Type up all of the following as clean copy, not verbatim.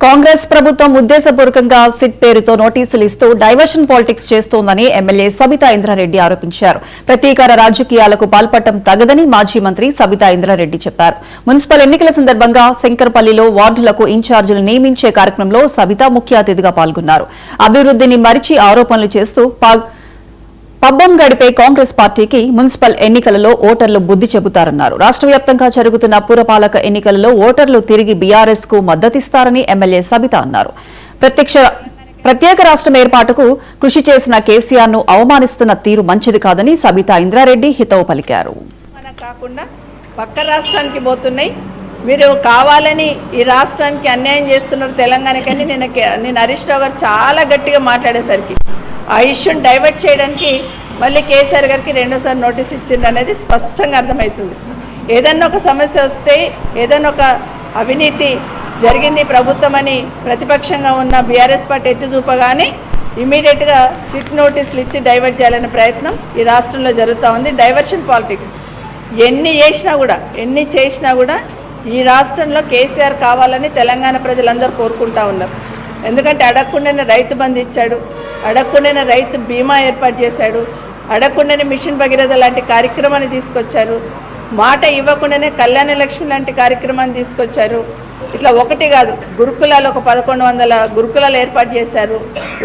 కాంగ్రెస్ ప్రభుత్వం ఉద్దేశపూర్వకంగా సిట్ పేరుతో నోటీసులు ఇస్తూ డైవర్షన్ పాలిటిక్స్ చేస్తోందని ఎమ్మెల్యే సబితా ఇంద్రారెడ్డి ఆరోపించారు. ప్రతీకార రాజకీయాలకు పాల్పడటం తగదని మాజీ మంత్రి సబితా ఇంద్రారెడ్డి చెప్పారు. మున్సిపల్ ఎన్నికల సందర్భంగా శంకర్పల్లిలో వార్డులకు ఇన్ఛార్జీలు నియమించే కార్యక్రమంలో సబితా ముఖ్య అతిథిగా పాల్గొన్నారు. అభివృద్ధిని మరిచి ఆరోపణలు చేస్తూ పబ్బం గడిపే కాంగ్రెస్ పార్టీకి మున్సిపల్ ఎన్నికలలో ఓటర్లు బుద్ది చెబుతారన్నారు. రాష్ట్ర వ్యాప్తంగా జరుగుతున్న పురపాలక ఎన్నికలలో ఓటర్లు తిరిగి బీఆర్ఎస్ కు మద్దతిస్తారని ఎమ్మెల్యే సబిత అన్నారు. ప్రత్యేక రాష్ట్రం ఏర్పాటుకు కృషి చేసిన కేసీఆర్ ను అవమానిస్తున్న తీరు మంచిది కాదని సబితా ఇంద్రారెడ్డి హితవు పలికారు. పక్క రాష్ట్రానికి పోతున్నాయి, మీరు కావాలని ఈ రాష్ట్రానికి అన్యాయం చేస్తున్నారు తెలంగాణకని నేను హరీష్ రావు గారు చాలా గట్టిగా మాట్లాడేసరికి ఆ ఇష్యూని డైవర్ట్ చేయడానికి మళ్ళీ కేసీఆర్ గారికి రెండోసారి నోటీస్ ఇచ్చింది అనేది స్పష్టంగా అర్థమవుతుంది. ఏదన్నా ఒక సమస్య వస్తే, ఏదన్నా ఒక అవినీతి జరిగింది ప్రభుత్వం అని ప్రతిపక్షంగా ఉన్న బీఆర్ఎస్ పార్టీ ఎత్తి చూపగానే ఇమీడియట్గా సిట్ నోటీసులు ఇచ్చి డైవర్ట్ చేయాలనే ప్రయత్నం ఈ రాష్ట్రంలో జరుగుతూ ఉంది. డైవర్షన్ పాలిటిక్స్ ఎన్ని చేసినా కూడా ఈ రాష్ట్రంలో కేసీఆర్ కావాలని తెలంగాణ ప్రజలందరూ కోరుకుంటా ఉన్నారు. ఎందుకంటే అడగకుండానే రైతు బంధు ఇచ్చాడు, అడగకుండానే రైతు బీమా ఏర్పాటు చేశాడు, అడగకుండానే మిషన్ భగీరథ లాంటి కార్యక్రమాన్ని తీసుకొచ్చారు, మాట ఇవ్వకుండానే కళ్యాణ లక్ష్మి లాంటి కార్యక్రమాన్ని తీసుకొచ్చారు. ఇట్లా ఒకటి కాదు, గురుకులాలు ఒక 1100 గురుకులాలు ఏర్పాటు చేశారు.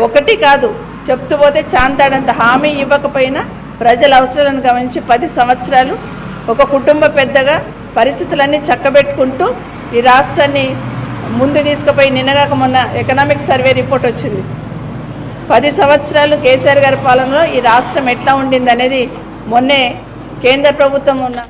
ఒకటి కాదు, చెప్తూ పోతే చాంతాడంత హామీ ఇవ్వకపోయినా ప్రజల అవసరాలను గమనించి 10 సంవత్సరాలు ఒక కుటుంబ పెద్దగా పరిస్థితులన్నీ చక్కబెట్టుకుంటూ ఈ రాష్ట్రాన్ని ముందు తీసుకుపోయి నిన్నగాక మొన్న ఎకనామిక్ సర్వే రిపోర్ట్ వచ్చింది. 10 సంవత్సరాలు కేసీఆర్ గారి పాలనలో ఈ రాష్ట్రం ఎట్లా ఉండింది అనేది మొన్నే కేంద్ర ప్రభుత్వం ఉన్న